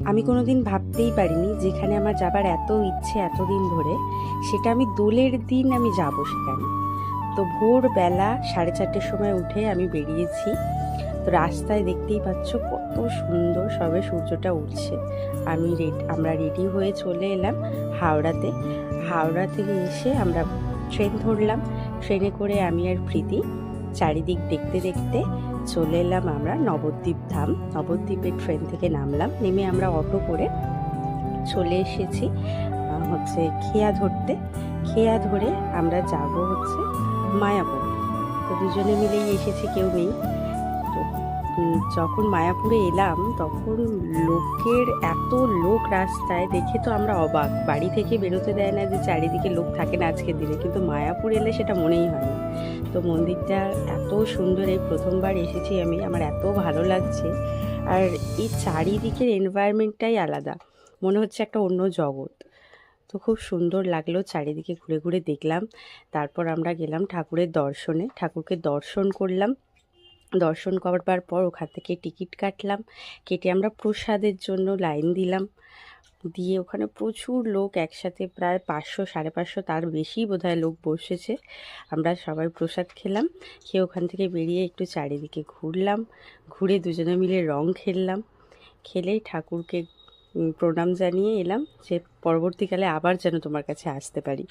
আমি কোনো দিন ভাবতেই পারিনি যেখানে আমার যাবার এত ইচ্ছে এতদিন ধরে, সেটা আমি দোলের দিন আমি যাব সেখানে। তো ভোরবেলা 4:30টার সময় উঠে আমি বেরিয়েছি। তো রাস্তায় দেখতেই পাচ্ছ কত সুন্দর সবে সূর্যটা উঠছে। আমরা রেডি হয়ে চলে এলাম হাওড়াতে। হাওড়া থেকে এসে আমরা ট্রেন ধরলাম। ট্রেনে করে আমি আর প্রীতি চারিদিক দেখতে দেখতে চলে এলাম আমরা নবদ্বীপ ধাম। নবদ্বীপের ট্রেন থেকে নামলাম, নেমে আমরা অটো করে চলে এসেছি খেয়া ধরতে। খেয়া ধরে আমরা যাব মায়াপুর। তো দুজনে মিলেই এসেছি, কেউ নেই। তো যখন মায়াপুরে এলাম তখন এত লোক রাস্তায় দেখে তো আমরা অবাক। বাড়ি থেকে বেরোতে দেয় না যে চারিদিকে লোক থাকে না আজকের দিনে, কিন্তু মায়াপুর এলে সেটা মনেই হয় না। তো মন্দিরটা এত সুন্দর, এই প্রথমবার এসেছি আমি, আমার এত ভালো লাগছে। আর এই চারিদিকের এনভায়রনমেন্টটাই আলাদা, মনে হচ্ছে একটা অন্য জগৎ। তো খুব সুন্দর লাগলো, চারিদিকে ঘুরে ঘুরে দেখলাম। তারপর আমরা গেলাম ঠাকুরের দর্শনে, ঠাকুরকে দর্শন করলাম। দর্শন করবার পর ওখান থেকে টিকিট কাটলাম। কেটে আমরা প্রসাদের জন্য লাইন দিলাম। দিয়ে ওখানে প্রচুর লোক একসাথে, প্রায় 500-550 তার বেশি বোধহয় লোক বসেছে। আমরা সবাই প্রসাদ খেলাম। খেয়ে ওখান থেকে বেরিয়ে একটু চারিদিকে ঘুরলাম। ঘুরে দুজনে মিলে রং খেললাম। খেলেই ঠাকুরকে প্রণাম জানিয়ে এলাম যে পরবর্তীকালে আবার যেন তোমার কাছে আসতে পারি।